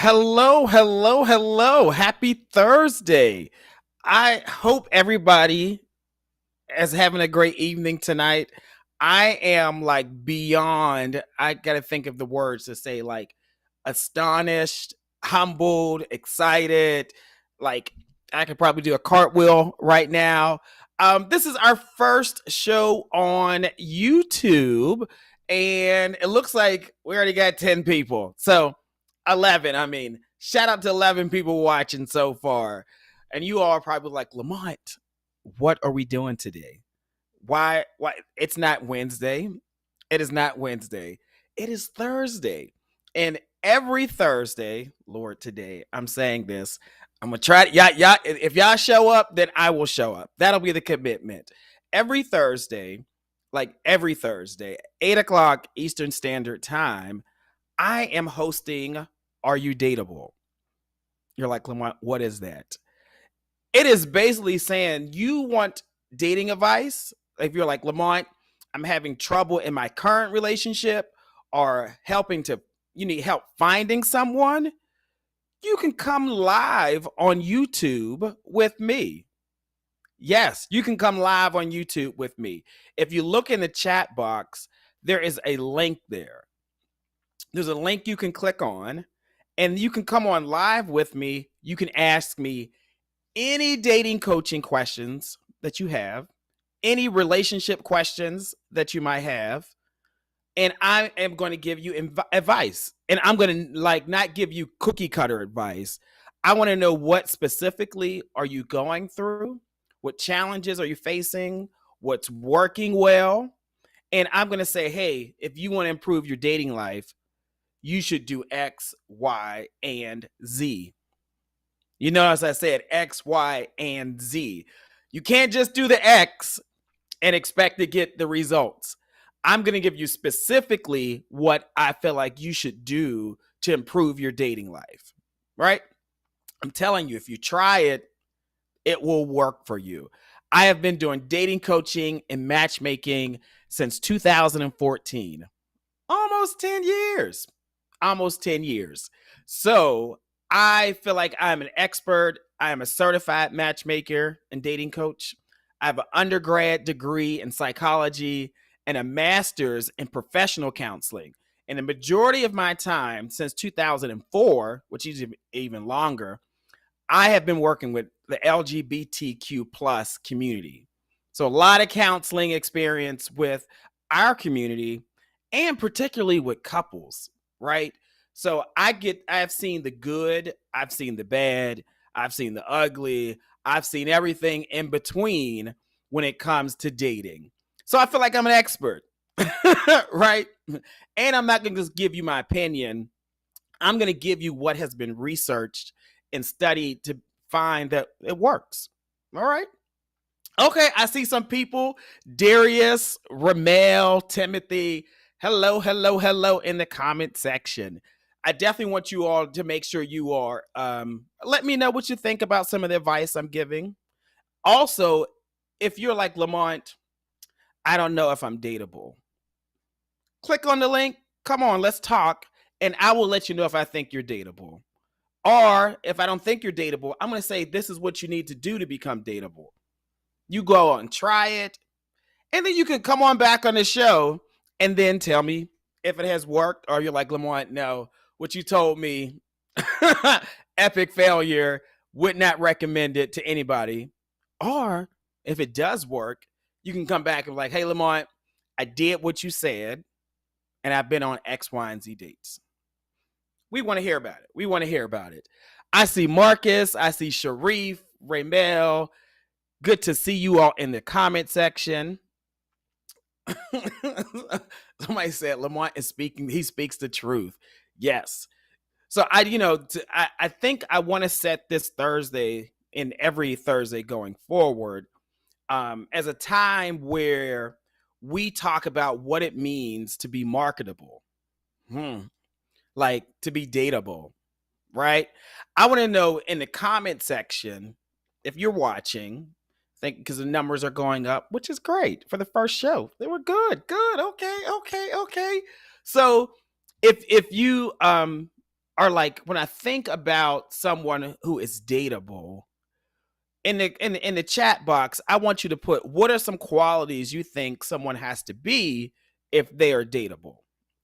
Hello, hello, hello. Happy Thursday. I hope everybody is having a great evening tonight. I am like beyond, I got to think of the words to say, like astonished, humbled, excited. Like I could probably do a cartwheel right now. This is our first show on YouTube, and it looks like we already got 10 people. So 11, I mean, shout out to 11 people watching so far. And you all are probably like, Lamont, what are we doing today? Why it's not Wednesday. It is not Wednesday. It is Thursday. And every Thursday, Lord, today, I'm saying this. I'm gonna try y'all, if y'all show up, then I will show up. That'll be the commitment. Every Thursday, like every Thursday, 8 o'clock Eastern Standard Time, I am hosting Are You Dateable? You're like, Lamont, what is that? It is basically saying you want dating advice. If you're like, Lamont, I'm having trouble in my current relationship or you need help finding someone, you can come live on YouTube with me. Yes, you can come live on YouTube with me. If you look in the chat box, there is a link there. There's a link you can click on, and you can come on live with me. You can ask me any dating coaching questions that you have, any relationship questions that you might have, and I am going to give you advice. And I'm going to like not give you cookie cutter advice. I want to know what specifically are you going through? What challenges are you facing? What's working well? And I'm going to say, hey, if you want to improve your dating life, you should do X, Y, and Z. You know, as I said, X, Y, and Z. You can't just do the X and expect to get the results. I'm going to give you specifically what I feel like you should do to improve your dating life, right? I'm telling you, if you try it, it will work for you. I have been doing dating coaching and matchmaking since 2014, almost 10 years. Almost 10 years. So I feel like I'm an expert. I am a certified matchmaker and dating coach. I have an undergrad degree in psychology and a master's in professional counseling. And the majority of my time since 2004, which is even longer, I have been working with the LGBTQ plus community. So a lot of counseling experience with our community and particularly with couples, right? So I've seen the good, I've seen the bad, I've seen the ugly, I've seen everything in between when it comes to dating. So I feel like I'm an expert, right? And I'm not going to just give you my opinion. I'm going to give you what has been researched and studied to find that it works. All right. Okay, I see some people. Darius, Ramel, Timothy. Hello, hello, hello in the comment section. I definitely want you all to make sure you are. Let me know what you think about some of the advice I'm giving. Also, if you're like Lamont, I don't know if I'm dateable. Click on the link. Come on, let's talk. And I will let you know if I think you're dateable. Or if I don't think you're dateable, I'm going to say this is what you need to do to become dateable. You go on, try it, and then you can come on back on the show and then tell me if it has worked, or you're like, Lamont, no, what you told me, epic failure, would not recommend it to anybody. Or if it does work, you can come back and be like, hey, Lamont, I did what you said, and I've been on X, Y, and Z dates. We want to hear about it. We want to hear about it. I see Marcus. I see Sharif, Raymel. Good to see you all in the comment section. Somebody said Lamont is speaking. He speaks the truth. Yes. So I think I want to set this Thursday and every Thursday going forward as a time where we talk about what it means to be marketable, like to be dateable, right? I want to know in the comment section if you're watching. Think because the numbers are going up, which is great for the first show. They were good. Okay. So if you are like when I think about someone who is dateable in the chat box, I want you to put what are some qualities you think someone has to be if they are dateable.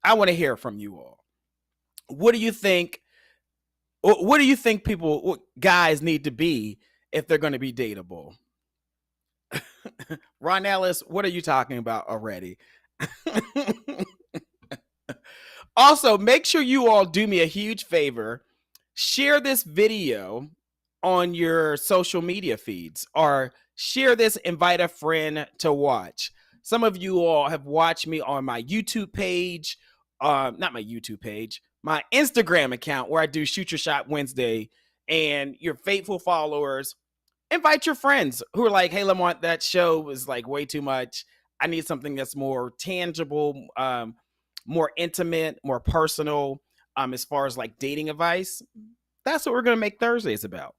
I want to hear from you all. What do you think? What do you think guys need to be if they're going to be dateable? Ron Ellis, what are you talking about already? Also, make sure you all do me a huge favor. Share this video on your social media feeds or share this, invite a friend to watch. Some of you all have watched me on my YouTube page, not my YouTube page, my Instagram account where I do Shoot Your Shot Wednesday. And your faithful followers, invite your friends who are like, hey, Lamont, that show was like way too much. I need something that's more tangible, more intimate, more personal, as far as like dating advice. That's what we're going to make Thursdays about.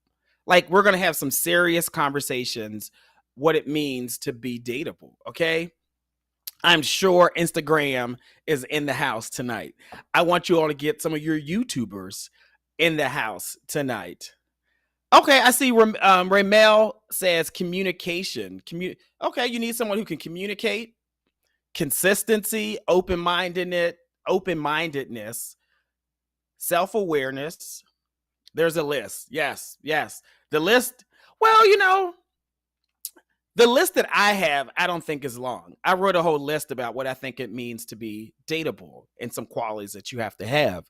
Like, we're going to have some serious conversations, what it means to be dateable. Okay. I'm sure Instagram is in the house tonight. I want you all to get some of your YouTubers in the house tonight. Okay, I see. Ramel says communication. Okay, you need someone who can communicate, consistency, open-mindedness, self-awareness. There's a list. Yes, yes. The list. Well, the list that I have, I don't think is long. I wrote a whole list about what I think it means to be dateable and some qualities that you have to have.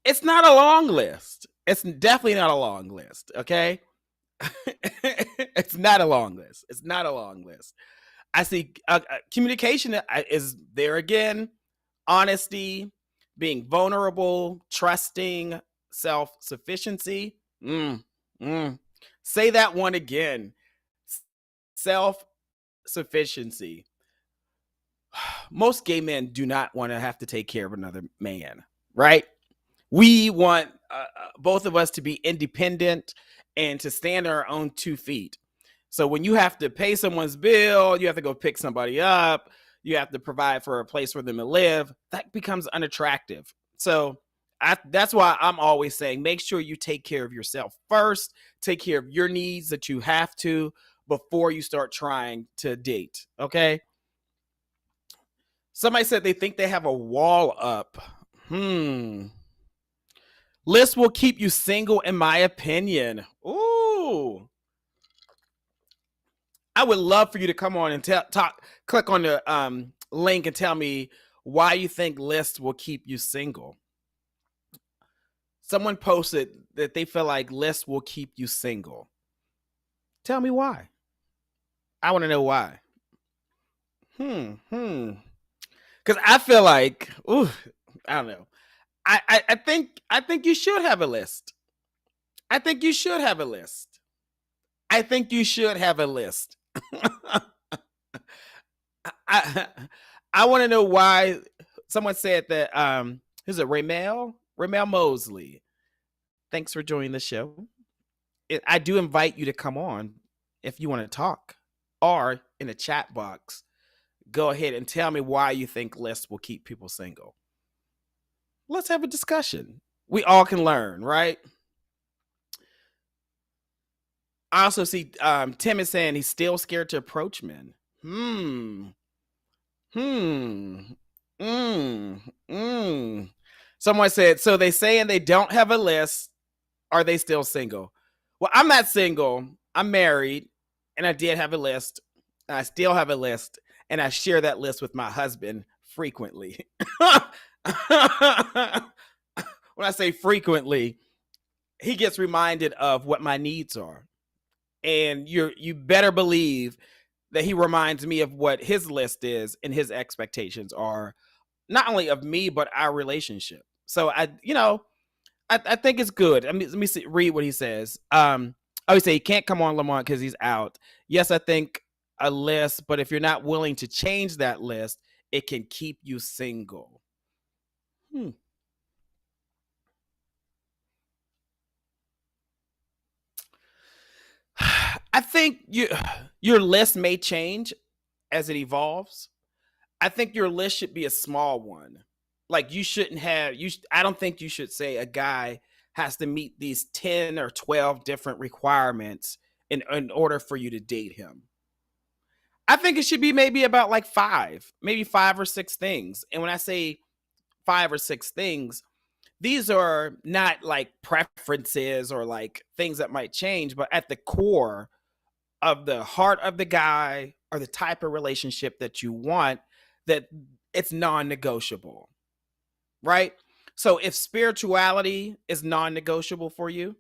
It's not a long list. It's definitely not a long list, okay? It's not a long list. It's not a long list. I see communication is there again, honesty, being vulnerable, trusting, self-sufficiency. Say that one again. Self-sufficiency. Most gay men do not want to have to take care of another man, right? We want both of us to be independent and to stand on our own 2 feet. So when you have to pay someone's bill, you have to go pick somebody up, you have to provide for a place for them to live, that becomes unattractive. So that's why I'm always saying, make sure you take care of yourself first, take care of your needs that you have to before you start trying to date, okay? Somebody said they think they have a wall up. Lists will keep you single, in my opinion. Ooh. I would love for you to come on and click on the link and tell me why you think lists will keep you single. Someone posted that they feel like lists will keep you single. Tell me why. I want to know why. Because I feel like, I don't know. I think you should have a list. I think you should have a list. I think you should have a list. I want to know why. Someone said that who's it? Ramel Mosley. Thanks for joining the show. I do invite you to come on if you want to talk, or in the chat box, go ahead and tell me why you think lists will keep people single. Let's have a discussion. We all can learn, right? I also see Tim is saying he's still scared to approach men. Someone said, so they saying they don't have a list. Are they still single? Well, I'm not single. I'm married, and I did have a list. I still have a list, and I share that list with my husband frequently. When I say frequently, he gets reminded of what my needs are. And you better believe that he reminds me of what his list is and his expectations are, not only of me, but our relationship. So I think it's good. Let me read what he says. I would say he can't come on Lamont because he's out. Yes, I think a list, but if you're not willing to change that list, it can keep you single. I think your list may change as it evolves. I think your list should be a small one. like you shouldn't have I don't think you should say a guy has to meet these 10 or 12 different requirements in order for you to date him. I think it should be maybe about like five, maybe 5 or 6 things. And when I say 5 or 6 things, these are not like preferences or like things that might change, but at the core of the heart of the guy or the type of relationship that you want, that it's non-negotiable, right? So if spirituality is non-negotiable for you,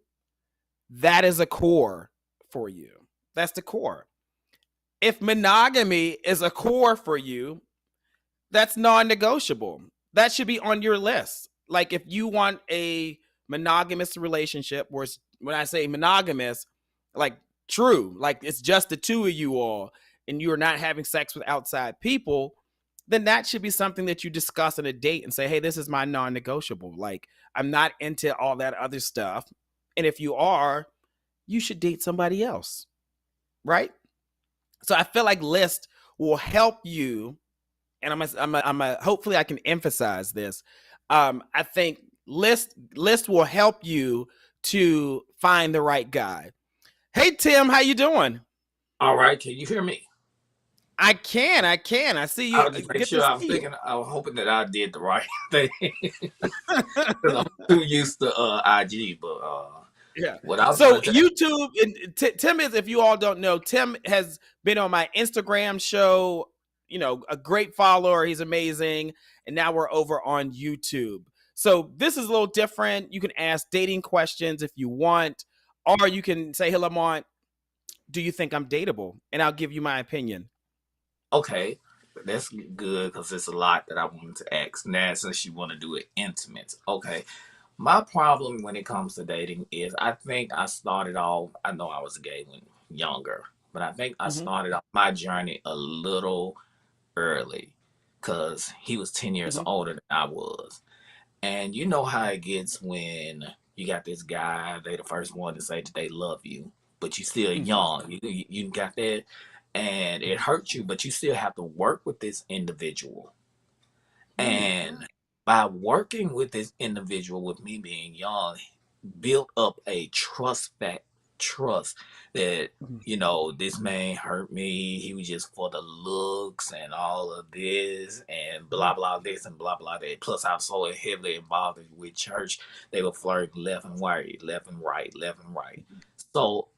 that is a core for you. That's the core. If monogamy is a core for you, that's non-negotiable. That should be on your list. Like if you want a monogamous relationship, where when I say monogamous, like true, like it's just the two of you all and you are not having sex with outside people, then that should be something that you discuss on a date and say, hey, this is my non-negotiable. Like I'm not into all that other stuff. And if you are, you should date somebody else. Right? So I feel like list will help you, and hopefully I can emphasize this. I think list will help you to find the right guy. Hey Tim, how you doing? All right, can you hear me? I can. I see you. I'll just make Good to sure. see you. I was hoping that I did the right thing because I'm too used to IG. But Yeah. what I was So going to say, YouTube and Tim is, if you all don't know, Tim has been on my Instagram show. You know, a great follower. He's amazing, and now we're over on YouTube. So this is a little different. You can ask dating questions if you want, or you can say, "Hey, Lamont, do you think I'm dateable?" And I'll give you my opinion. okay, that's good because there's a lot that I wanted to ask. Now, since you want to do it intimate, okay. My problem when it comes to dating is I think I started off. I know I was gay when younger, but I think I Mm-hmm, started off my journey a little early because he was 10 years mm-hmm, older than I was. And you know how it gets when you got this guy, they the first one to say that they love you, but you still mm-hmm, young. You got that, and it hurts you, but you still have to work with this individual. mm-hmm, And by working with this individual, with me being young, built up a trust that this man hurt me. He was just for the looks and all of this and blah blah this and blah blah that. Plus, I was so heavily involved with church. They were flirting left and right, left and right, left and right. So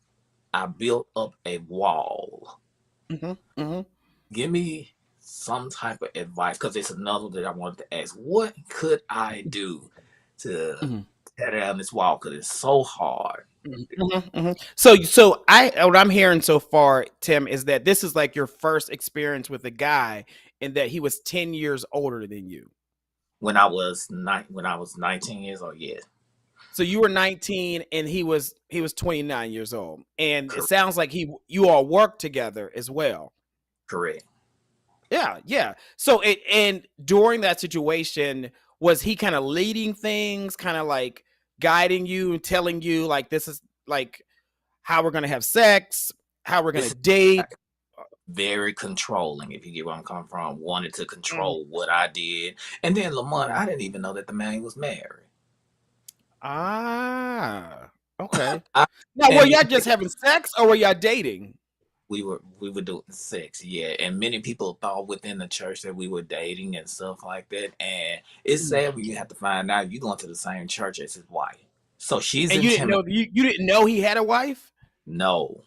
I built up a wall. mm-hmm, mm-hmm, Give me some type of advice because it's another that I wanted to ask. What could I do to mm-hmm. tear down this wall? Because it's so hard. Mhm, mhm. So I what I'm hearing so far, Tim, is that this is like your first experience with a guy, and that he was 10 years older than you. When I was 19 years old. Yeah, So you were 19 and he was 29 years old. And it cor- sounds like you all worked together as well. correct. Yeah, yeah. So it and during that situation, was he kind of leading things, kind of like guiding you and telling you like this is like how we're gonna have sex, how we're gonna This is date? very controlling. If you get where I'm coming from, wanted to Mm. control what I did, and then Lamont, I didn't even know that the man was married. Ah, okay. I, Now, were and y'all just having sex or were y'all dating? we were doing sex, yeah. And many people thought within the church that we were dating and stuff like that. And it's Mm. sad when you have to find out you going to the same church as his wife. So she's And you didn't know intimidated. you didn't know he had a wife? No,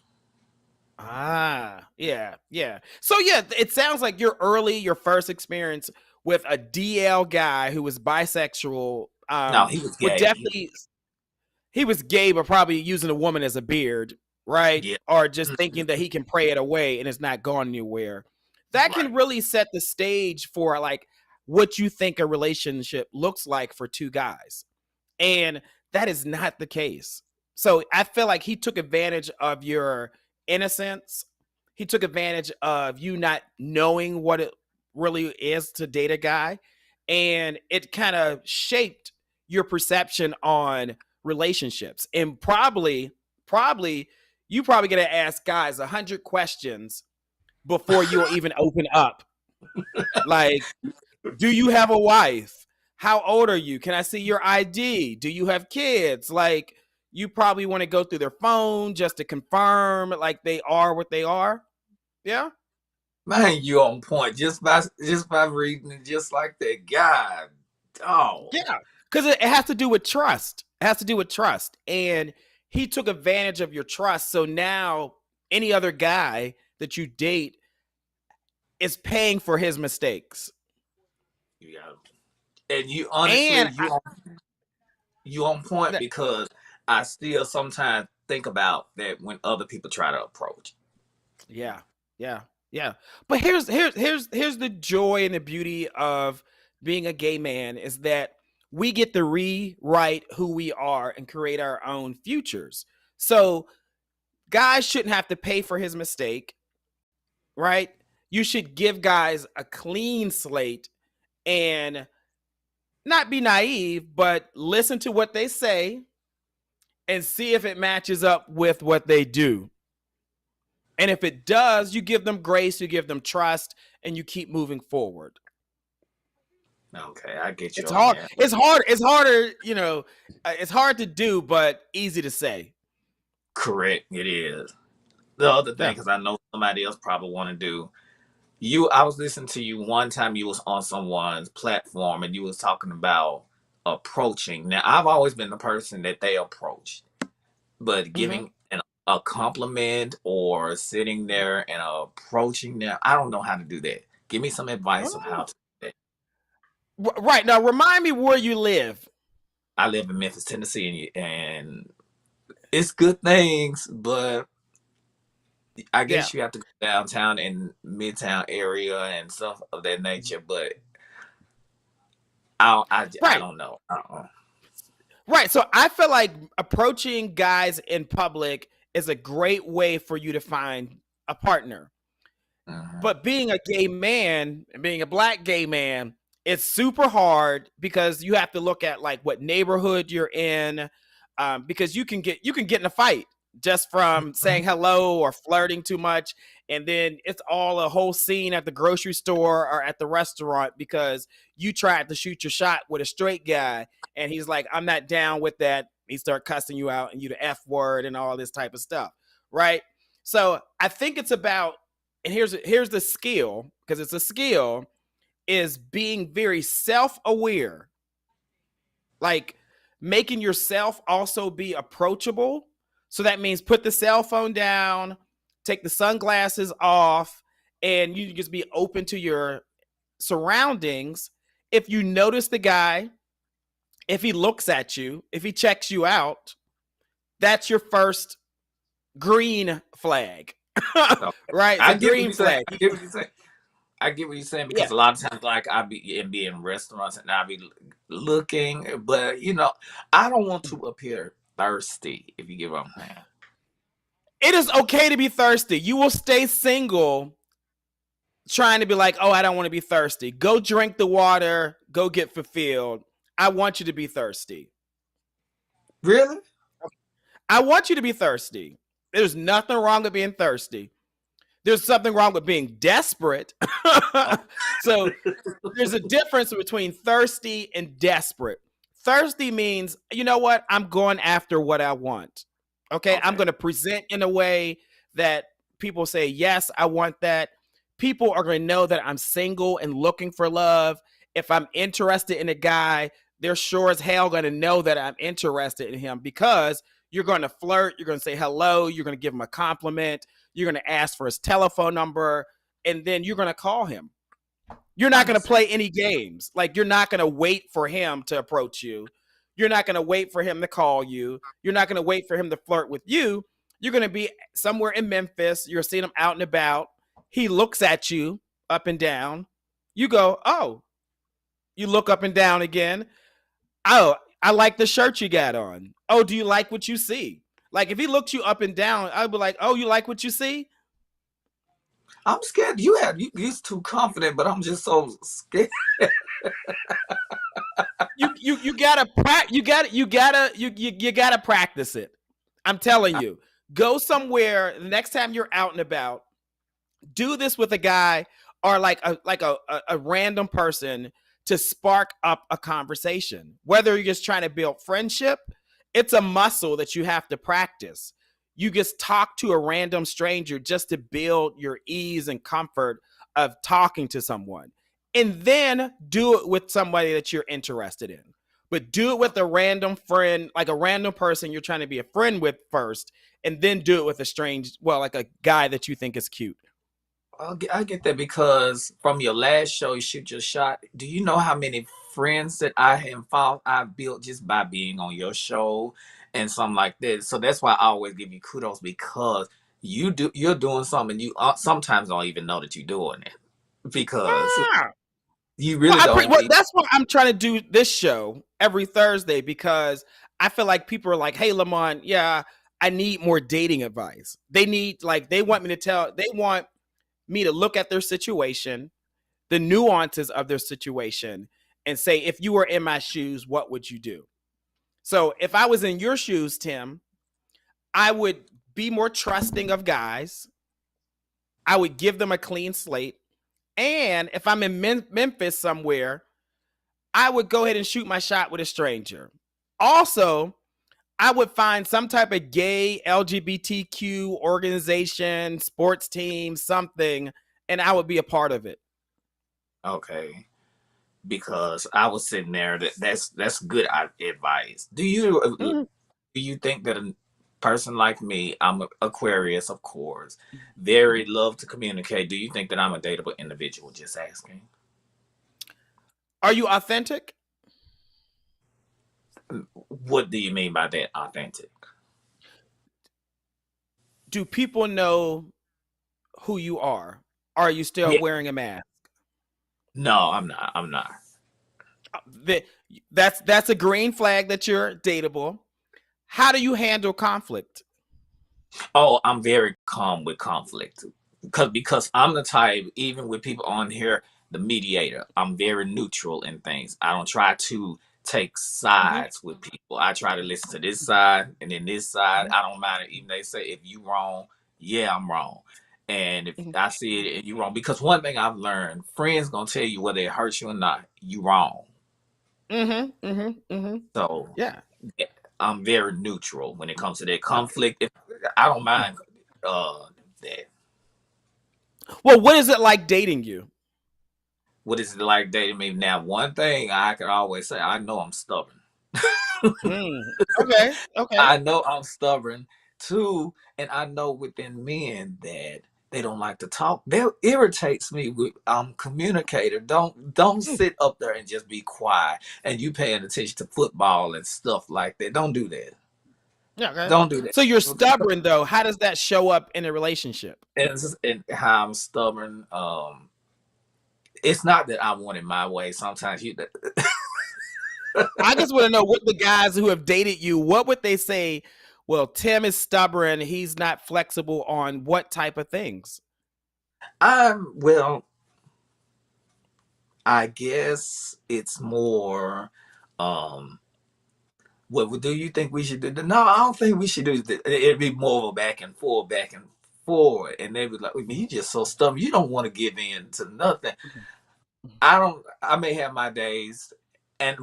Ah, yeah, yeah. So yeah, it sounds like your first experience with a DL guy who was bisexual, no, he was would gay. definitely he was gay, but probably using a woman as a beard, right? Yeah, Or just mhm, thinking that he can pray it away and it's not going anywhere. That can right. really set the stage for like what you think a relationship looks like for two guys. And that is not the case. So I feel like he took advantage of your innocence. He took advantage of you not knowing what it really is to date a guy. And it kind of shaped your perception on relationships. And probably, you probably gonna ask guys 100 questions before you'll even open up. Like, do you have a wife? How old are you? Can I see your ID? Do you have kids? Like, you probably want to go through their phone just to confirm like they are what they are. Yeah. Man, you on point just by reading it just like that. God, oh, Yeah. Because it has to do with trust. It has to do with trust. And he took advantage of your trust. So now any other guy that you date is paying for his mistakes. yeah. And you honestly, And you on point I, because I still sometimes think about that when other people try to approach. yeah, yeah, yeah. But here's the joy and the beauty of being a gay man is that we get to rewrite who we are and create our own futures. So guys shouldn't have to pay for his mistake, right? You should give guys a clean slate and not be naive, but listen to what they say and see if it matches up with what they do. And if it does, you give them grace, you give them trust, and you keep moving forward. Okay, I get you It's on hard. that. It's hard. It's harder, it's hard to do, but easy to say. Correct, it is. The other thing, Yeah. because I know somebody else probably want to do. I was listening to you one time. You was on someone's platform, and you was talking about approaching. Now, I've always been the person that they approach, but Mm-hmm. giving a compliment or sitting there and approaching them, I don't know how to do that. Give me some advice of how Oh. to do that. Right. Now, remind me where you live. I live in Memphis, Tennessee, and it's good things, but I Yeah. guess you have to go downtown and midtown area and stuff of that nature. But I Right. don't know. Right. So I feel like approaching guys in public is a great way for you to find a partner. Mhm. But being a gay man, being a black gay man, it's super hard because you have to look at like what neighborhood you're in, because you can get in a fight just from saying Mhm. hello or flirting too much, and then it's all a whole scene at the grocery store or at the restaurant because you tried to shoot your shot with a straight guy, and he's like, "I'm not down with that." He start cussing you out and you the F word and all this type of stuff, right? So I think it's about, and here's the skill, because it's a skill, is being very self-aware, like making yourself also be approachable. So that means put the cell phone down, take the sunglasses off, and you just be open to your surroundings. If you notice the guy, if he looks at you, if he checks you out, that's your first green flag. Okay. Right? It's I a get what green you're saying. flag. I get what you're saying. I get what you're saying Yeah. because a lot of times, like be in restaurants and I be looking, but I don't want to appear thirsty. If you get what I'm saying. It is okay to be thirsty. You will stay single trying to be like, oh, I don't want to be thirsty. Go drink the water, go get fulfilled. I want you to be thirsty. Really? I want you to be thirsty. There's nothing wrong with being thirsty. There's something wrong with being desperate. Oh, So there's a difference between thirsty and desperate. Thirsty means, you know what? I'm going after what I want. Okay. I'm okay. going to present in a way that people say, yes, I want that. People are going to know that I'm single and looking for love. If I'm interested in a guy, they're sure as hell going to know that I'm interested in him because you're going to flirt. You're going to say hello. You're going to give him a compliment. You're going to ask for his telephone number. And then you're going to call him. You're not going to Understand. play any games. Like, you're not going to wait for him to approach you. You're not going to wait for him to call you. You're not going to wait for him to flirt with you. You're going to be somewhere in Memphis. You're seeing him out and about. He looks at you up and down. You go, oh, you look up and down again. Oh, I like the shirt you got on. Oh, do you like what you see? Like, if he looks you up and down, I'd be like, oh, you like what you see? I'm scared. You're too confident, but I'm just so scared. You gotta you gotta practice it. I'm telling you. Go somewhere the next time you're out and about. Do this with a guy or like a random person. to spark up a conversation. Whether you're just trying to build friendship, it's a muscle that you have to practice. You just talk to a random stranger just to build your ease and comfort of talking to someone. And then do it with somebody that you're interested in. But do it with a random friend, like a random person you're trying to be a friend with first, and then do it with a strange, well, like a guy that you think is cute. I get that because from your last show, you shoot your shot. Do you know how many friends that I have found I've built just by being on your show and something like that? So that's why I always give you kudos because you're doing something you sometimes don't even know that you're doing it because Ah. you Well, really don't. well, that's why I'm trying to do this show every Thursday because I feel like people are like, "Hey, Lamont, yeah, I need more dating advice." They need like they want me to look at their situation, the nuances of their situation, and say, "If you were in my shoes, what would you do?" So, if I was in your shoes, Tim, I would be more trusting of guys. I would give them a clean slate, and if I'm in Memphis somewhere, I would go ahead and shoot my shot with a stranger. Also, I would find some type of gay LGBTQ organization, sports team, something, and I would be a part of it. Okay, because I was sitting there. That's good advice. Do you think that a person like me, I'm a Aquarius, of course, very love to communicate. Do you think that I'm a dateable individual? Just asking. Are you authentic? What do you mean by that? Authentic? Do people know who you are? Are you still Yeah. wearing a mask? No, I'm not. I'm not. That- that's a green flag that you're dateable. How do you handle conflict? Oh, I'm very calm with conflict because I'm the type, even with people on here, the mediator. I'm very neutral in things. I don't try to take Mhm, sides with people. I try to listen to this side and then this side. mhm, I don't mind it. Even they say if you wrong, yeah, I'm wrong. And if mhm, I see it and you wrong, because one thing I've learned, friends gonna tell you whether it hurts you or not, you wrong. mhm, mhm, mhm. So Yeah. yeah, I'm very neutral when it comes to that Okay. conflict. If I don't mind that. Well, what is it like dating you? What is it like dating me? Now, one thing I can always say, I know I'm stubborn. Mm. Okay. Okay. I know I'm stubborn too, and I know within men that they don't like to talk. That irritates me with communicator. Don't Mm. sit up there and just be quiet and you paying attention to football and stuff like that. Don't do that. Yeah. Okay. Don't do that. So you're stubborn though. How does that show up in a relationship? And how I'm stubborn. It's not that I want it my way. Sometimes you I just want to know what the guys who have dated you, what would they say? Well, Tim is stubborn. He's not flexible on what type of things. well, I guess it's more. Um, what do you think we should do? No, I don't think we should do that. It'd be more of a back and forward, and they be like, "You just so stubborn. You don't want to give in to nothing." Mhm, I don't. I may have my days, and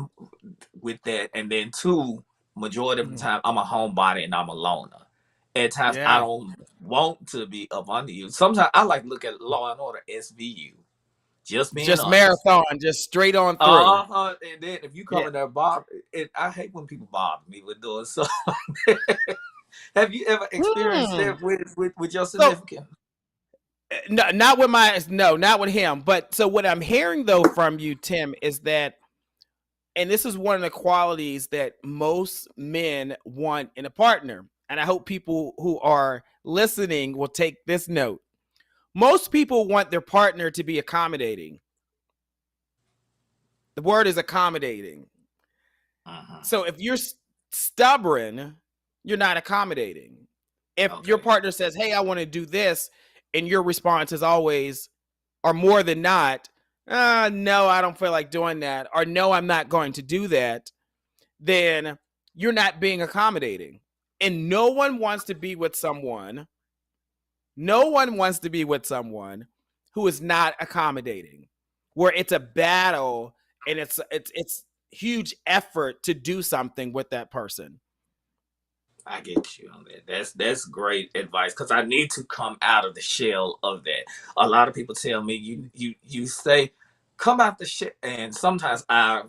with that, and then two, majority of the mhm. time, I'm a homebody and I'm a loner. At times, I Yeah. don't want to be up under you. Sometimes I like to look at Law and Order SVU. Just being Just honest. marathon, just straight on through. Uh-huh. And then if you Yeah. come in there, Bob, I hate when people bother me with doing so. Have you ever experienced Hmm. that with your So significant? no, not with my no, not with him. But so what I'm hearing though from you, Tim, is that, and this is one of the qualities that most men want in a partner. And I hope people who are listening will take this note. Most people want their partner to be accommodating. The word is accommodating. Uh-huh. So if you're stubborn, you're not accommodating. If your Okay. partner says, "Hey, I want to do this," and your response is always, or more than not, no, I don't feel like doing that, or no, I'm not going to do that, then you're not being accommodating. And no one wants to be with someone who is not accommodating, where it's a battle and it's huge effort to do something with that person. I get you on that. That's great advice because I need to come out of the shell of that. A lot of people tell me you say come out the shell, and sometimes I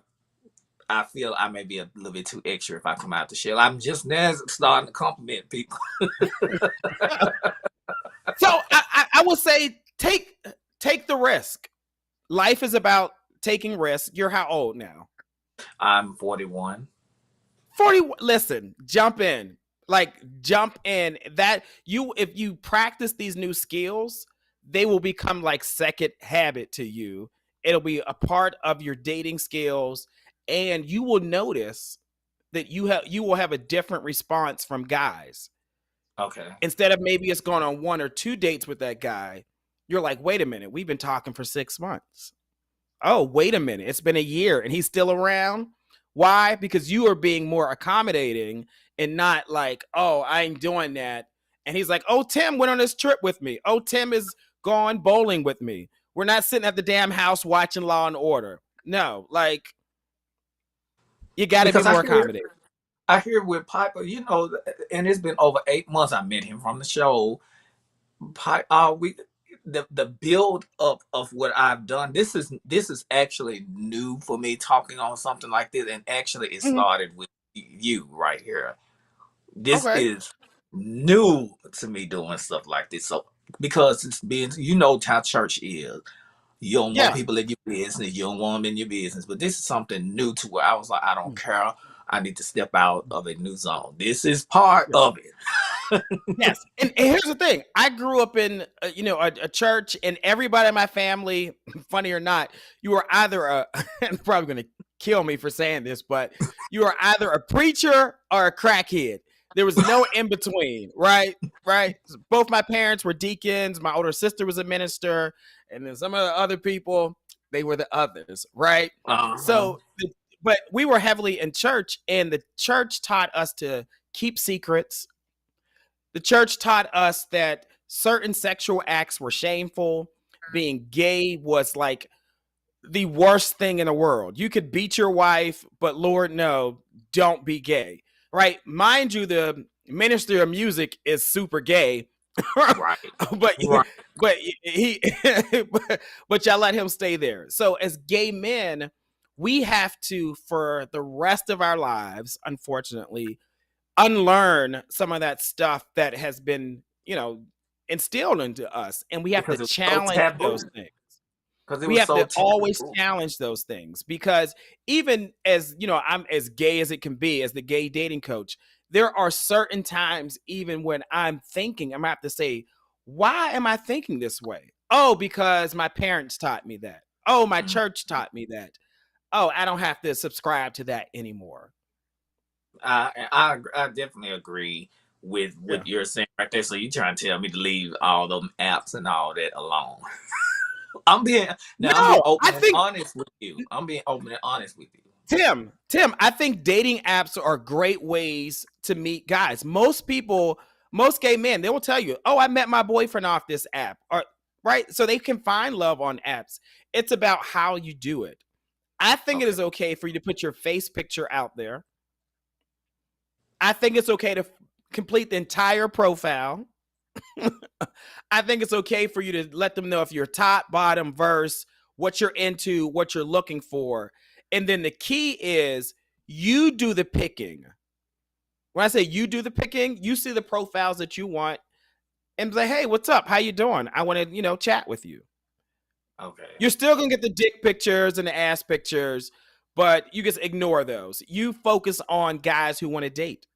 feel I may be a little bit too extra if I come out the shell. I'm just now starting to compliment people. So I will say take the risk. Life is about taking risks. You're how old now? I'm 41. 40. Listen, jump in. Like jump in. That you if you practice these new skills, they will become like second habit to you. It'll be a part of your dating skills, and you will notice that you will have a different response from guys. Okay. Instead of maybe it's going on one or two dates with that guy, you're like, wait a minute, we've been talking for 6 months. Oh, wait a minute, it's been a year and he's still around. Why? Because you are being more accommodating and not like, oh, I ain't doing that. And he's like, oh, Tim went on this trip with me. Oh, Tim is gone bowling with me. We're not sitting at the damn house watching Law and Order. No, like you got to be Because more accommodating. I hear with Piper, and it's been over 8 months. I met him from the show. We the build up of what I've done. This is actually new for me talking on something like this, and actually it Mhm. started with you right here. This Okay. is new to me doing stuff like this. So because it's been, how church is. You don't want Yeah. people in your business. You don't want them in your business. But this is something new to where I was like, I don't care. I need to step out of a new zone. This is part of it. Yes, and here's the thing: I grew up in a church, and everybody in my family, funny or not, you were either a probably going to kill me for saying this, but you are either a preacher or a crackhead. There was no in between, right? Right. Both my parents were deacons. My older sister was a minister, and then some of the other people they were the others, right? Uh-huh. So, but we were heavily in church, and the church taught us to keep secrets. The church taught us that certain sexual acts were shameful. Being gay was like the worst thing in the world. You could beat your wife, but Lord, no, don't be gay. Right? Mind you, the minister of music is super gay, Right. but Right. but he but y'all let him stay there. So as gay men, we have to for the rest of our lives, unfortunately, unlearn some of that stuff that has been, instilled into us. And we have to Because it was so challenge those taboo. things. Because it We was have so to always taboo. challenge those things because even as, I'm as gay as it can be as the gay dating coach, there are certain times even when I'm thinking, I'm gonna have to say, why am I thinking this way? Oh, because my parents taught me that. Oh, my Mm. church taught me that. Oh, I don't have to subscribe to that anymore. I definitely agree with Yeah. what you're saying right there. So you trying to tell me to leave all them apps and all that alone? I'm being No, I open and think honest with you. I'm being open and honest with you. Tim, I think dating apps are great ways to meet guys. Most gay men, they will tell you, "Oh, I met my boyfriend off this app." Or right? So they can find love on apps. It's about how you do it. I think it Okay. is okay for you to put your face picture out there. I think it's okay to complete the entire profile. I think it's okay for you to let them know if you're top, bottom, verse, what you're into, what you're looking for. And then the key is you do the picking. When I say you do the picking, you see the profiles that you want and say, hey, what's up? How you doing? I want to, chat with you. Okay. You're still gonna get the dick pictures and the ass pictures, but you just ignore those. You focus on guys who want to date.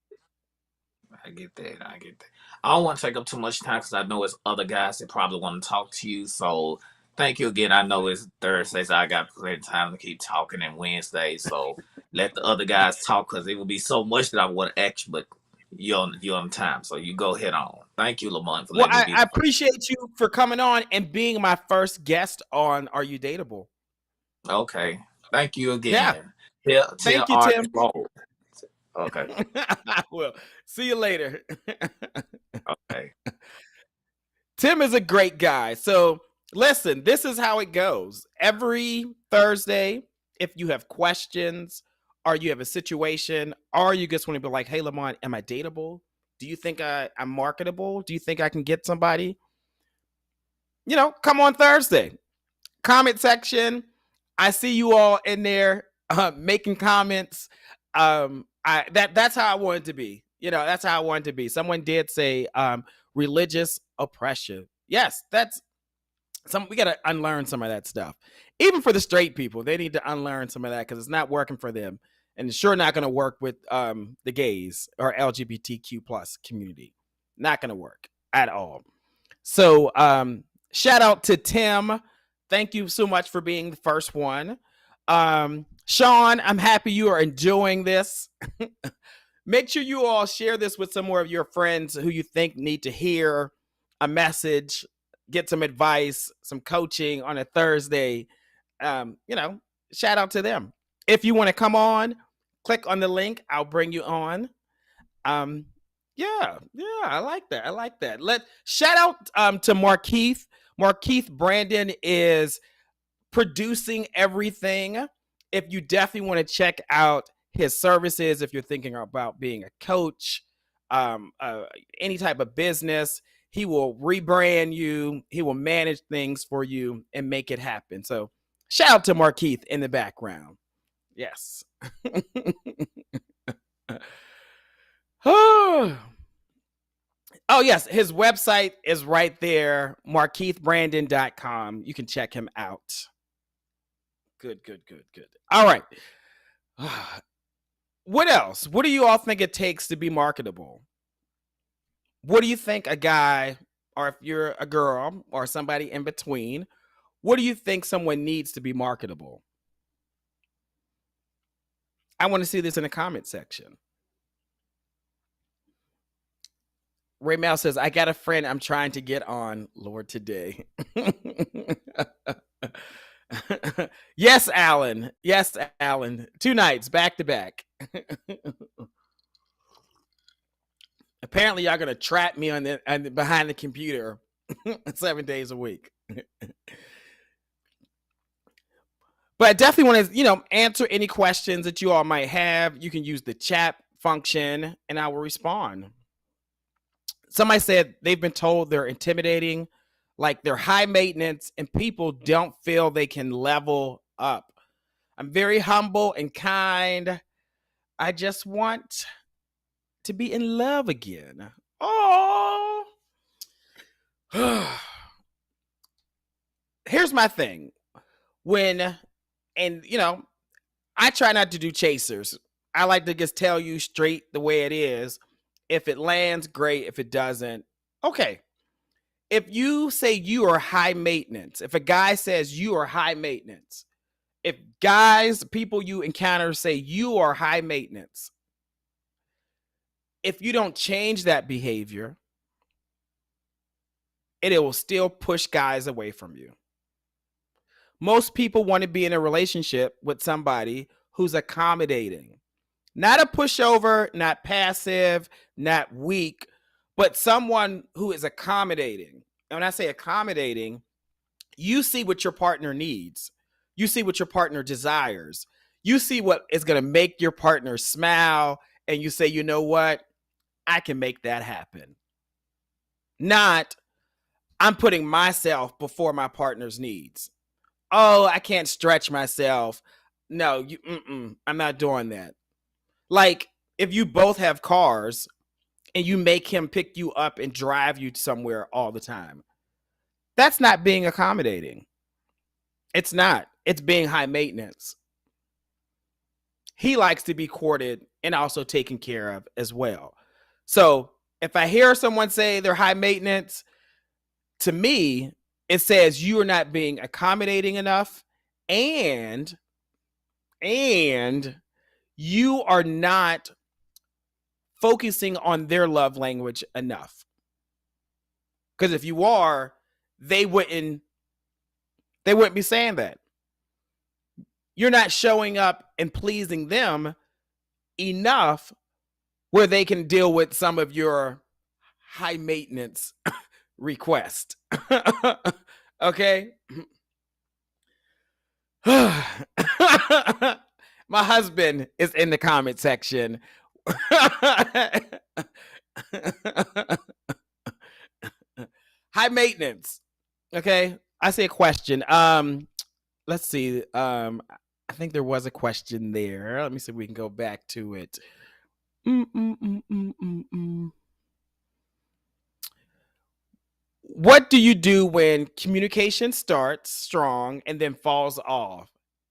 I get that. I get that. I don't want to take up too much time because I know it's other guys that probably want to talk to you. So thank you again. I know it's Thursday, so I got plenty of time to keep talking, and Wednesday. So let the other guys talk because it will be so much that I want to ask you, but you're on time. So you go head on. Thank you, Lamont, for Well, letting me I, be I the first. appreciate you for coming on and being my first guest on Are You Dateable? Okay. Thank you Yeah. again. Tell Thank you, Art and Tim. Roll. Okay. I will. See you later. Okay. Tim is a great guy. So listen, this is how it goes. Every Thursday if you have questions, or you have a situation, or you just want to be like, hey, Lamont, am I dateable? Do you think I'm marketable? Do you think I can get somebody? Come on Thursday. Comment section. I see you all in there making comments. That's how I want it to be. That's how I want it to be. Someone did say religious oppression. Yes, that's we got to unlearn some of that stuff. Even for the straight people, they need to unlearn some of that because it's not working for them, and it's sure not going to work with the gays or LGBTQ plus community. Not going to work at all. So shout out to Tim. Thank you so much for being the first one. Sean, I'm happy you are enjoying this. Make sure you all share this with some more of your friends who you think need to hear a message, get some advice, some coaching on a Thursday. Shout out to them. If you want to come on, click on the link. I'll bring you on. Yeah, I like that. I like that. Let shout out to Markeith. Markeith Brandon is producing everything. If you definitely want to check out his services, if you're thinking about being a coach, any type of business, he will rebrand you. He will manage things for you and make it happen. So shout out to Markeith in the background. Yes. Oh, yes. His website is right there, markeithbrandon.com. You can check him out. Good. All right. What else? What do you all think it takes to be marketable? What do you think a guy, or if you're a girl or somebody in between, what do you think someone needs to be marketable? I want to see this in the comment section. Ray Mal says, I got a friend I'm trying to get on, Lord, today. Yes, Alan. Yes, Alan. 2 nights back to back. Apparently, y'all gonna trap me on behind the computer 7 days a week. But I definitely want to, answer any questions that you all might have. You can use the chat function, and I will respond. Somebody said they've been told they're intimidating, like they're high maintenance, and people don't feel they can level up. I'm very humble and kind. I just want to be in love again. Oh. Here's my thing. I try not to do chasers. I like to just tell you straight the way it is. If it lands, great. If it doesn't, okay. If you say you are high maintenance, if a guy says you are high maintenance, if people you encounter say you are high maintenance, if you don't change that behavior, it will still push guys away from you. Most people want to be in a relationship with somebody who's accommodating, not a pushover, not passive, not weak, but someone who is accommodating. And when I say accommodating, you see what your partner needs. You see what your partner desires. You see what is going to make your partner smile. And you say, you know what? I can make that happen. Not, I'm putting myself before my partner's needs. Oh, I can't stretch myself. No, I'm not doing that. Like, if you both have cars and you make him pick you up and drive you somewhere all the time, that's not being accommodating. It's not. It's being high maintenance. He likes to be courted and also taken care of as well. So if I hear someone say they're high maintenance, to me, it says you are not being accommodating enough, and you are not focusing on their love language enough. Because if you are, they wouldn't be saying that. You're not showing up and pleasing them enough where they can deal with some of your high maintenance request. Okay? My husband is in the comment section. High maintenance. Okay. I say a question. Let's see. I think there was a question there. Let me see if we can go back to it. Mm, mm, mm, mm, mm, mm. What do you do when communication starts strong and then falls off?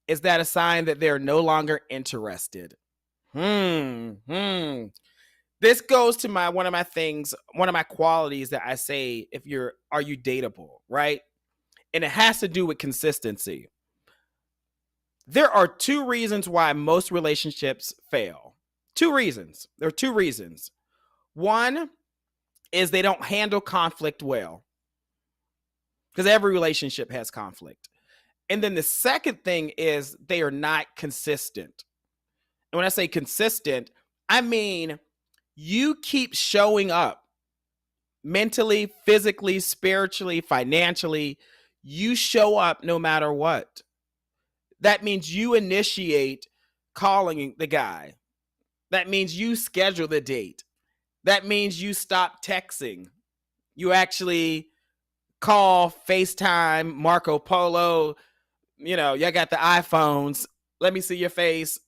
Is that a sign that they're no longer interested? Hmm. This goes to my one of my things, one of my qualities that I say if you're are you dateable, right? And it has to do with consistency. There are two reasons why most relationships fail. Two reasons. There are two reasons. One is they don't handle conflict well, because every relationship has conflict. And then the second thing is they are not consistent. And when I say consistent, I mean you keep showing up mentally, physically, spiritually, financially. You show up no matter what. That means you initiate calling the guy. That means you schedule the date. That means you stop texting. You actually call, FaceTime, Marco Polo. You got the iPhones. Let me see your face.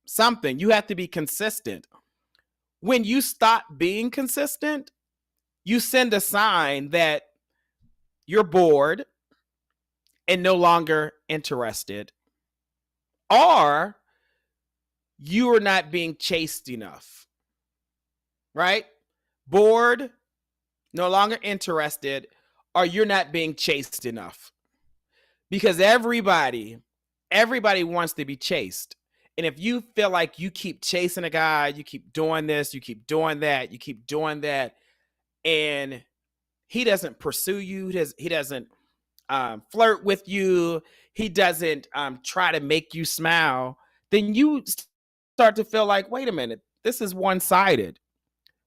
Something. You have to be consistent. When you stop being consistent, you send a sign that you're bored and no longer interested, or you are not being chased enough, right? Bored, no longer interested, or you're not being chased enough. Because everybody wants to be chased. And if you feel like you keep chasing a guy, you keep doing this, you keep doing that, you keep doing that, and he doesn't pursue you, he doesn't flirt with you, he doesn't try to make you smile, then you start to feel like, wait a minute, this is one sided.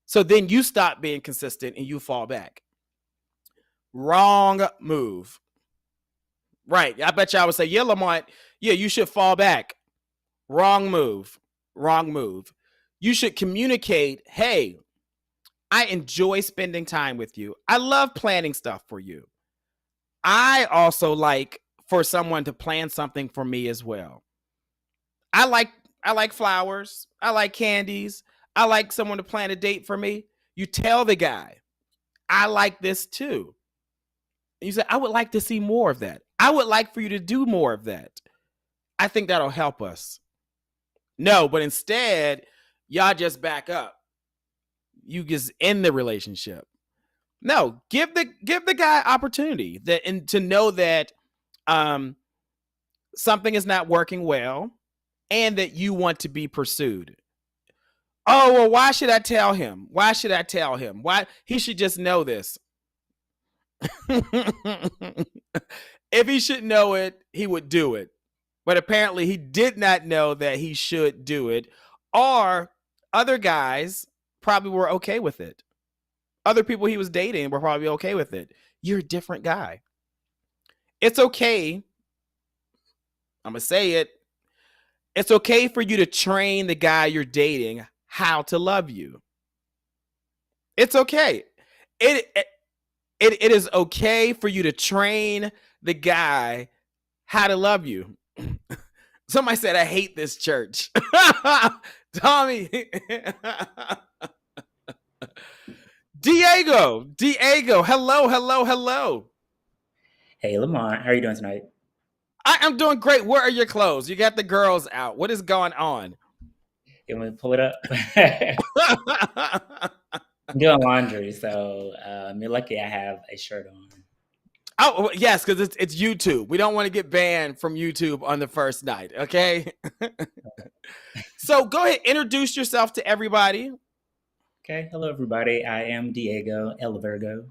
So then you stop being consistent and you fall back. Wrong move. Right. I bet y'all would say, yeah, Lamont, yeah, you should fall back. Wrong move. Wrong move. You should communicate, hey, I enjoy spending time with you. I love planning stuff for you. I also like for someone to plan something for me as well. I like I like flowers. I like candies. I like someone to plan a date for me. You tell the guy, I like this too. And you say, I would like to see more of that. I would like for you to do more of that. I think that'll help us. No, but instead, y'all just back up. You just end the relationship. No, give the guy opportunity that and to know that um something is not working well and that you want to be pursued. Oh, well, why should I tell him? Why should I tell him? Why he should just know this. If he should know it, he would do it. But apparently he did not know that he should do it. Or other guys probably were okay with it. Other people he was dating were probably okay with it. You're a different guy. It's okay. I'm going to say it. It's okay for you to train the guy you're dating how to love you. It's okay. It, it, it is okay for you to train the guy how to love you. Somebody said, I hate this church. Tommy. Diego. Hello, hello, hello. Hey, Lamont, how are you doing tonight? I am doing great. Where are your clothes? You got the girls out. What is going on? You want me to pull it up? I'm doing laundry, so you're lucky I have a shirt on. Oh, yes, because it's YouTube. We don't want to get banned from YouTube on the first night, okay? So go ahead, introduce yourself to everybody. Okay, hello everybody. I am Diego El Virgo.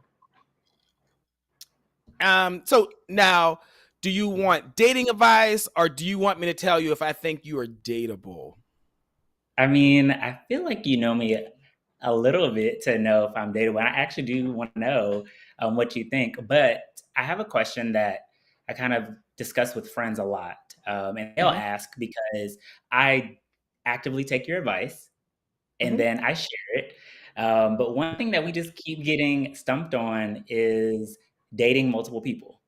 So now, do you want dating advice or do you want me to tell you if I think you are dateable? I mean, I feel like you know me a little bit to know if I'm dateable. And I actually do want to know what you think, but I have a question that I kind of discuss with friends a lot. And they'll Mm-hmm. ask because I actively take your advice and Mm-hmm. then I share it. But one thing that we just keep getting stumped on is dating multiple people.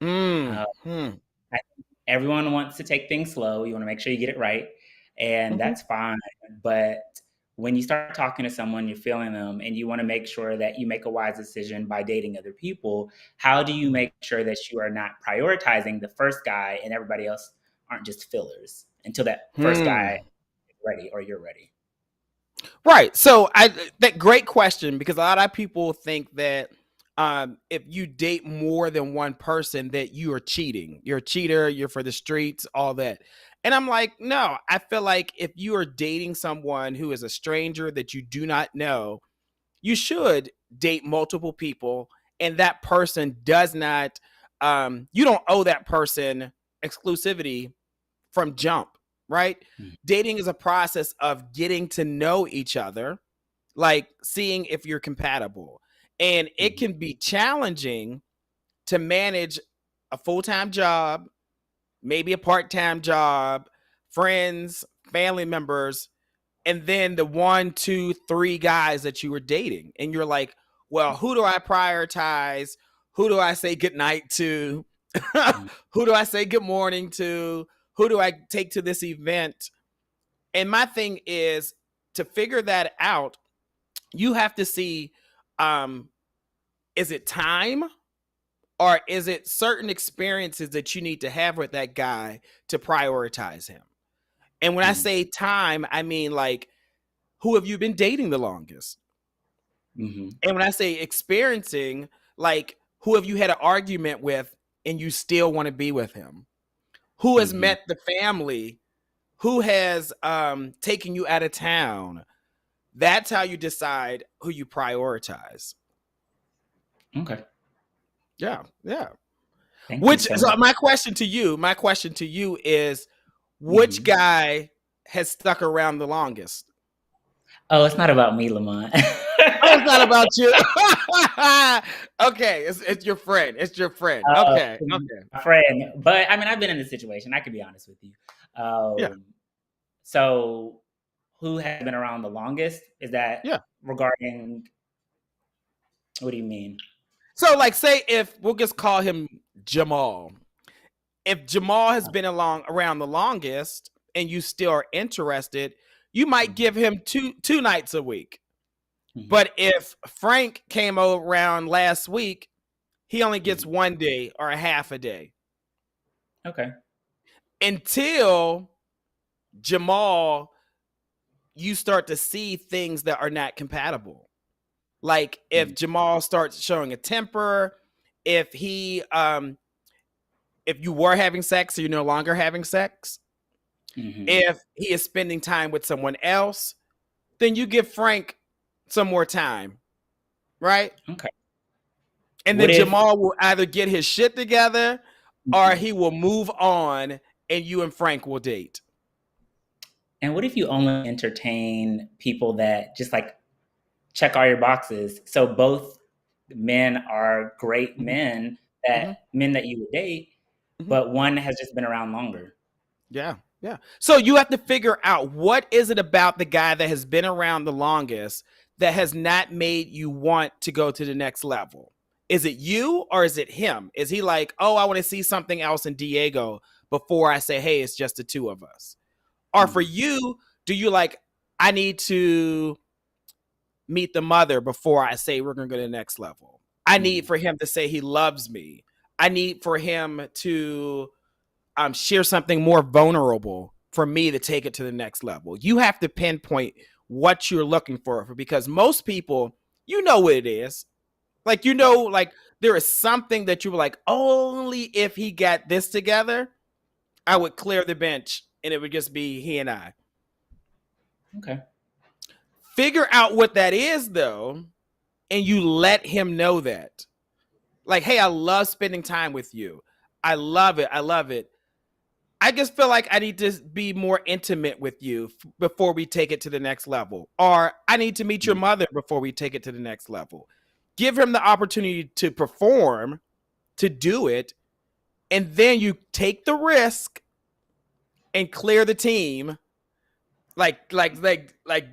Uh, Mm-hmm. I think everyone wants to take things slow. You want to make sure you get it right, and Mm-hmm. that's fine. But when you start talking to someone, you're feeling them, and you want to make sure that you make a wise decision by dating other people. How do you make sure that you are not prioritizing the first guy and everybody else aren't just fillers until that first guy Hmm. is ready or you're ready? Right. So that great question, because a lot of people think that if you date more than one person that you are cheating. You're a cheater, you're for the streets, all that. And I'm like, no, I feel like if you are dating someone who is a stranger that you do not know, you should date multiple people, and that person does not you don't owe that person exclusivity from jump, right? Mm, Dating is a process of getting to know each other, like seeing if you're compatible. And it mhm, can be challenging to manage a full-time job, maybe a part-time job, friends, family members, and then the one, two, three guys that you were dating. And you're like, well, who do I prioritize? Who do I say good night to? mm, Who do I say good morning to? Who do I take to this event? And my thing is to figure that out, you have to see um, is it time, or is it certain experiences that you need to have with that guy to prioritize him? And when I mhm, say time, I mean like, who have you been dating the longest? mhm, And when I say experiencing, like, who have you had an argument with and you still want to be with him? Who has mhm. met the family? Who has taken you out of town? That's how you decide who you prioritize. Okay. Yeah, yeah. Thank you Which, so so much. my question to you is, which Mhm. guy has stuck around the longest? Oh, it's not about me, Lamont. Oh, it's not about you. Okay, it's your friend. It's your friend. Uh, Okay, okay, my friend, but I mean, I've been in this situation. I can be honest with you. yeah, Um, so, who has been around the longest? Is that yeah. regarding? What do you mean? So, like, say if we'll just call him Jamal. If Jamal has been along around the longest, and you still are interested, you might Mhm, give him two nights a week. mhm, But if Frank came around last week, he only gets mhm. 1 day or a half a day Okay. until Jamal, you start to see things that are not compatible. Like Mm, if Jamal starts showing a temper, if he if you were having sex or you're no longer having sex, mhm. if he is spending time with someone else, then you give Frank some more time, right? Okay. And What then if? Jamal will either get his shit together or Mhm. he will move on, and you and Frank will date. And what if you only entertain people that just like check all your boxes? So both men are great Mhm, men, mhm, that men that you would date, mhm. but one has just been around longer. Yeah, yeah. So you have to figure out, what is it about the guy that has been around the longest that has not made you want to go to the next level? Is it you or is it him? Is he like, oh, I want to see something else in Diego before I say, hey, it's just the two of us? Or for Mhm, you, do you like, I need to meet the mother before I say we're going to go to the next level? I need mhm, for him to say he loves me. I need for him to share something more vulnerable for me to take it to the next level. You have to pinpoint what you're looking for, because most people, you know what it is. Like, right. like there is something that you were like, only if he got this together, I would clear the bench and it would just be he and I. Okay. Figure out what that is though, and you let him know that. Like, hey, I love spending time with you. I love it. I love it. I just feel like I need to be more intimate with you before we take it to the next level. Or I need to meet your Mm, mother before we take it to the next level. Give him the opportunity to perform, to do it, and then you take the risk. and clear the team. Like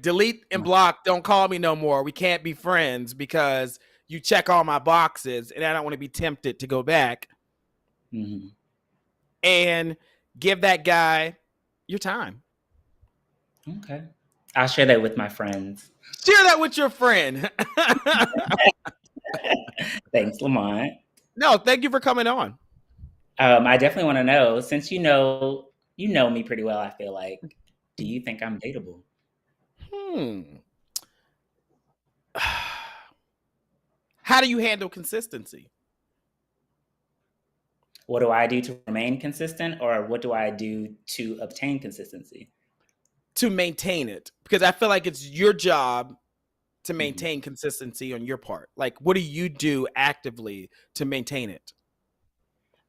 delete and block. Don't call me no more. We can't be friends because you check all my boxes, and I don't want to be tempted to go back. Mm-hmm. And give that guy your time. Okay. I'll share that with my friends. Share that with your friend. Thanks, Lamont. No, thank you for coming on. I definitely want to know, since you know me pretty well, I feel like, do you think I'm dateable? How do you handle consistency? What do I do to remain consistent, or what do I do to obtain consistency? To maintain it, because I feel like it's your job to Mm-hmm. maintain consistency on your part. Like, what do you do actively to maintain it?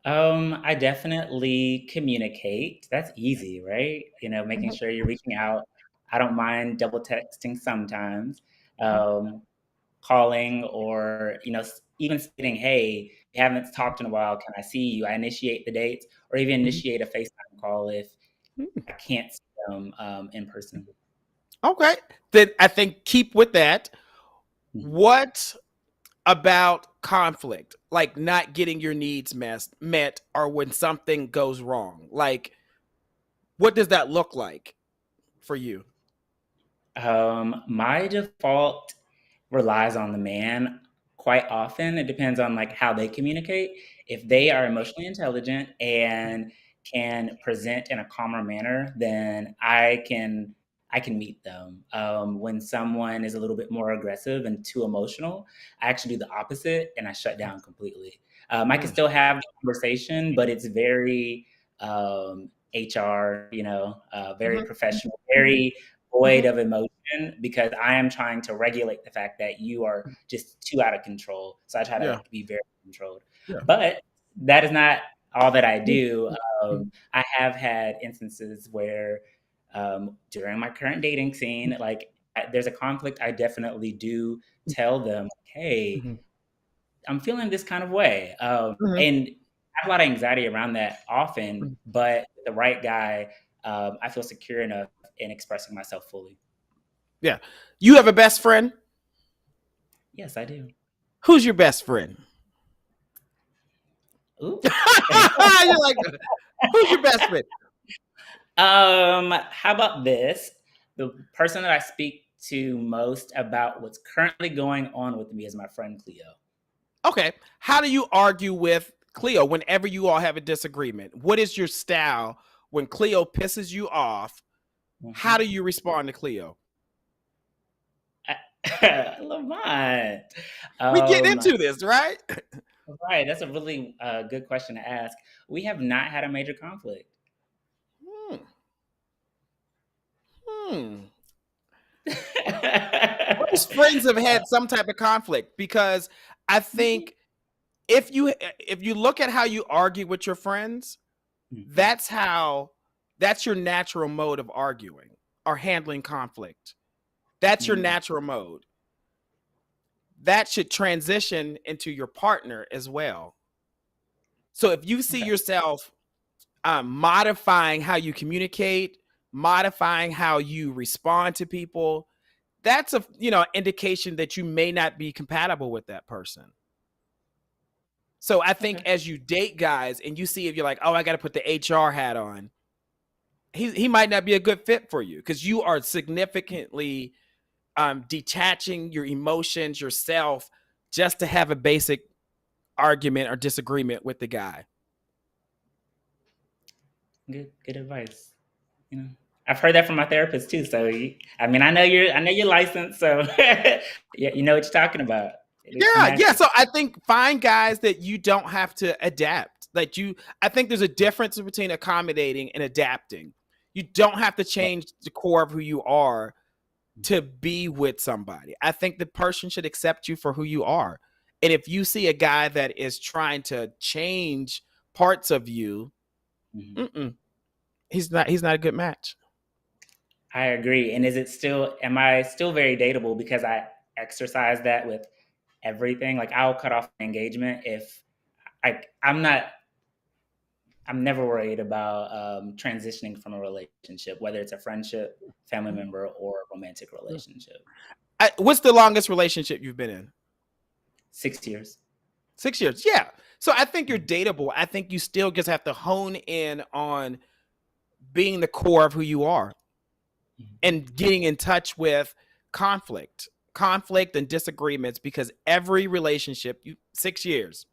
I definitely communicate. That's easy, right? Making sure you're reaching out. I don't mind double texting sometimes, calling, or even stating, "Hey, we haven't talked in a while. Can I see you?" I initiate the dates, or even initiate a FaceTime call if I can't see them in person. Okay, then I think keep with that. Mm-hmm. What about conflict, like not getting your needs met, or when something goes wrong? Like, what does that look like for you? My default relies on the man quite often. It depends on like how they communicate. If they are emotionally intelligent and can present in a calmer manner, then I can meet them. When someone is a little bit more aggressive and too emotional, I actually do the opposite and I shut down completely. I can still have the conversation, but it's very HR, very professional, very void of emotion, because I am trying to regulate the fact that you are just too out of control. So I try to Yeah, be very controlled. yeah. But that is not all that I do. I have had instances where during my current dating scene, like there's a conflict, I definitely do tell them, hey, I'm feeling this kind of way. And I have a lot of anxiety around that often, but with the right guy, I feel secure enough in expressing myself fully. Yeah. You have a best friend? Yes, I do. Who's your best friend? Ooh. You're like, who's your best friend? How about this? The person that I speak to most about what's currently going on with me is my friend Cleo. Okay. How do you argue with Cleo whenever you all have a disagreement? What is your style when Cleo pisses you off? How do you respond to Cleo? Lamont. We get into this, right? Right. That's a really good question to ask. We have not had a major conflict. Hmm. Hmm. Most friends have had some type of conflict, because I think if you look at how you argue with your friends, that's your natural mode of arguing or handling conflict. That's your natural mode. That should transition into your partner as well. So if you see Okay. yourself modifying how you communicate, modifying how you respond to people, that's a indication that you may not be compatible with that person. So I think Okay. as you date guys and you see if you're like, oh, I got to put the HR hat on, he might not be a good fit for you, because you are significantly detaching your emotions, yourself, just to have a basic argument or disagreement with the guy. Good advice. I've heard that from my therapist too. So I know you're licensed, so yeah, you know what you're talking about. It Yeah, yeah. matches. So I think find guys that you don't have to adapt. I think there's a difference between accommodating and adapting. You don't have to change the core of who you are to be with somebody. I think the person should accept you for who you are. And if you see a guy that is trying to change parts of you, he's not a good match. I agree. And am I still very dateable because I exercise that with everything? Like I'll cut off an engagement if I'm not I'm never worried about transitioning from a relationship, whether it's a friendship, family member, or a romantic relationship. What's the longest relationship you've been in? 6 years. 6 years. Yeah. So I think you're Mhm. dateable. I think you still just have to hone in on being the core of who you are Mhm. and getting in touch with conflict and disagreements, because every relationship, 6 years,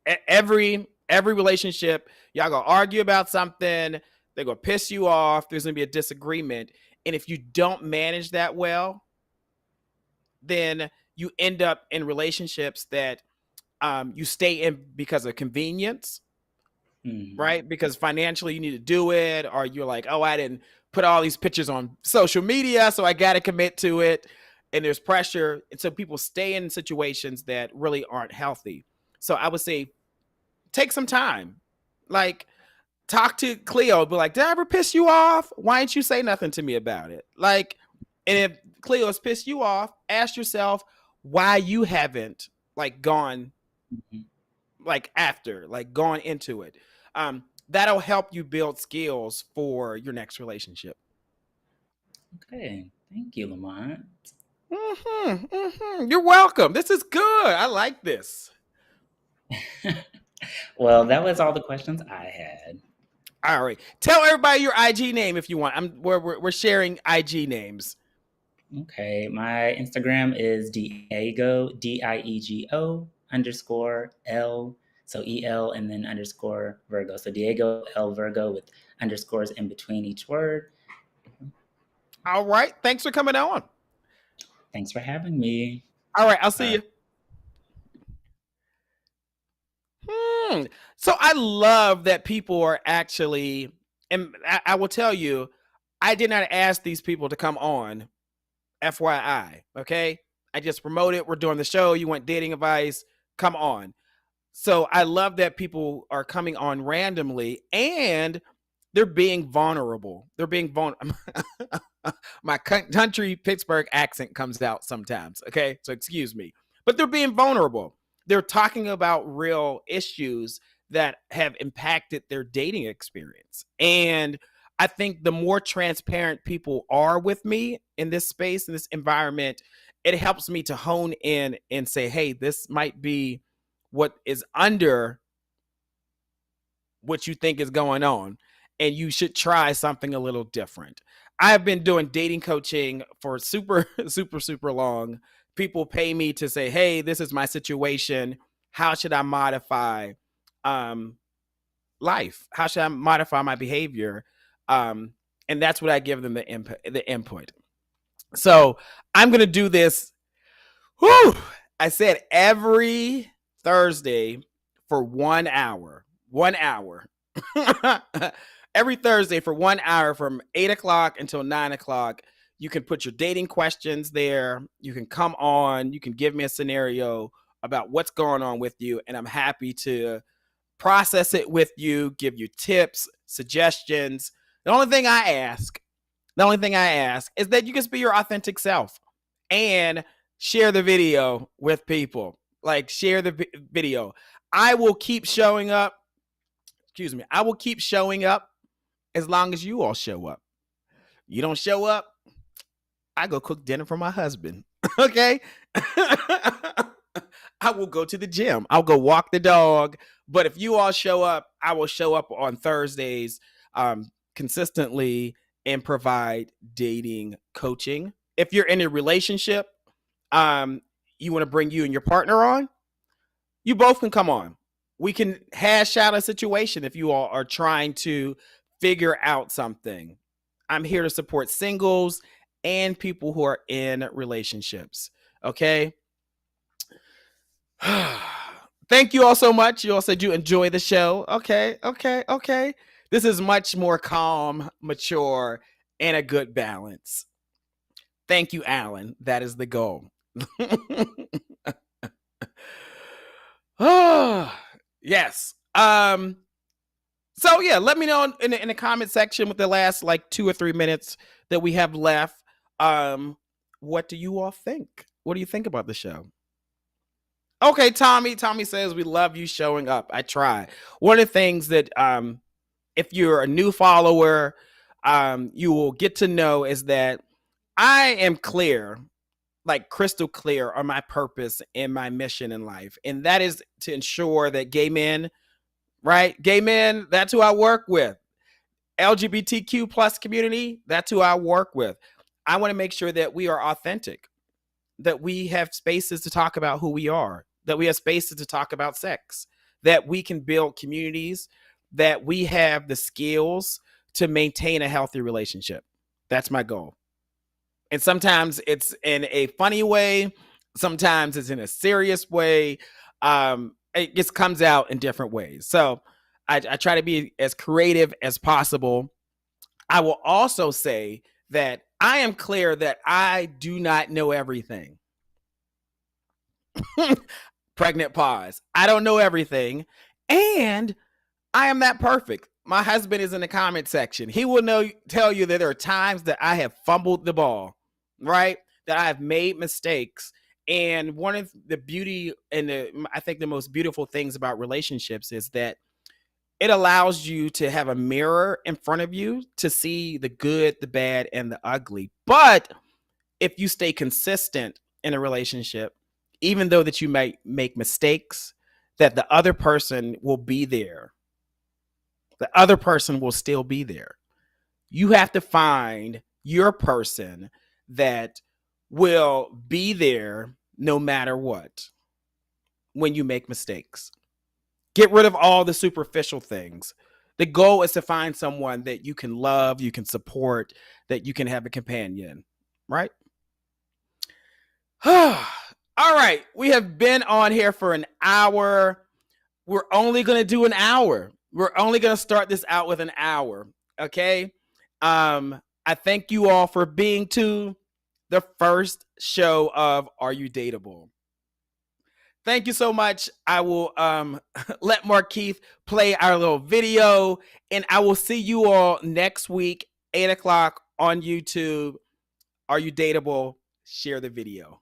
every relationship, y'all gonna argue about something, they're gonna piss you off, there's gonna be a disagreement. And if you don't manage that well, then you end up in relationships that you stay in because of convenience, Mhm. right? Because financially you need to do it, or you're like, oh, I didn't put all these pictures on social media, so I got to commit to it. And there's pressure. And so people stay in situations that really aren't healthy. So I would say take some time. Like, talk to Cleo, be like, did I ever piss you off? Why didn't you say nothing to me about it? Like, and if Cleo has pissed you off, ask yourself why you haven't like gone Mhm. like gone into it. That'll help you build skills for your next relationship. Okay. Thank you, Lamont. You're welcome. This is good. I like this. Well, that was all the questions I had. All right. Tell everybody your IG name if you want. We're sharing IG names. Okay. My Instagram is Diego, Diego underscore L. So EL and then underscore Virgo. So Diego L Virgo with underscores in between each word. All right. Thanks for coming on. Thanks for having me. All right. I'll see Uh, you. So I love that people are actually, and I will tell you, I did not ask these people to come on. FYI. Okay. I just promoted. We're doing the show. You want dating advice? Come on. So I love that people are coming on randomly and they're being vulnerable. They're being vulnerable. My country Pittsburgh accent comes out sometimes. Okay. So excuse me. But they're being vulnerable. They're talking about real issues that have impacted their dating experience. And I think the more transparent people are with me in this space, in this environment, it helps me to hone in and say, hey, this might be what is under what you think is going on, and you should try something a little different. I've been doing dating coaching for super super long. People pay me to say, hey, this is my situation, how should I modify um life, how should I modify my behavior, um and that's what I give them the input. So I'm going to do this. Whew, I said every Thursday for 1 hour. 1 hour. Every Thursday for 1 hour from 8 o'clock until 9 o'clock. You can put your dating questions there. You can come on. You can give me a scenario about what's going on with you. And I'm happy to process it with you, give you tips, suggestions. The only thing I ask is that you just be your authentic self and share the video with people. Like, share the video. I will keep showing up. Excuse me. I will keep showing up as long as you all show up. You don't show up, I go cook dinner for my husband. Okay? I will go to the gym. I'll go walk the dog. But if you all show up, I will show up on Thursdays consistently and provide dating coaching. If you're in a relationship, um, you want to bring you and your partner on, you both can come on. We can hash out a situation if you all are trying to figure out something. I'm here to support singles and people who are in relationships. Okay. Thank you all so much. You all said you enjoy the show. Okay. Okay. Okay. This is much more calm, mature, and a good balance. Thank you, Alan. That is the goal. Oh, yes. So yeah, let me know in the comment section with the last like 2 or 3 minutes that we have left. Um, what do you all think? What do you think about the show? Okay, Tommy. Tommy says we love you showing up. I try. One of the things that if you're a new follower, you will get to know is that I am clear, like crystal clear, on my purpose and my mission in life. And that is to ensure that gay men, right? Gay men, that's who I work with. LGBTQ plus community, that's who I work with. I want to make sure that we are authentic, that we have spaces to talk about who we are, that we have spaces to talk about sex, that we can build communities, that we have the skills to maintain a healthy relationship. That's my goal. And sometimes it's in a funny way, sometimes it's in a serious way. It just comes out in different ways. So I try to be as creative as possible. I will also say that I am clear that I do not know everything. Pregnant pause. I don't know everything. And I am not perfect. My husband is in the comment section. He will tell you that there are times that I have fumbled the ball, right? That I have made mistakes. And one of the beauty and I think the most beautiful things about relationships is that it allows you to have a mirror in front of you to see the good, the bad, and the ugly. But if you stay consistent in a relationship, even though that you might make mistakes, that the other person will be there. The other person will still be there. You have to find your person that will be there no matter what when you make mistakes. Get rid of all the superficial things. The goal is to find someone that you can love, you can support, that you can have a companion, right? All right. We have been on here for an hour. We're only going to do an hour. We're only going to start this out with an hour. Okay. I thank you all for being to the first show of Are You Dateable? Thank you so much. I will let Markeith play our little video, and I will see you all next week, 8 o'clock on YouTube. Are You Dateable? Share the video.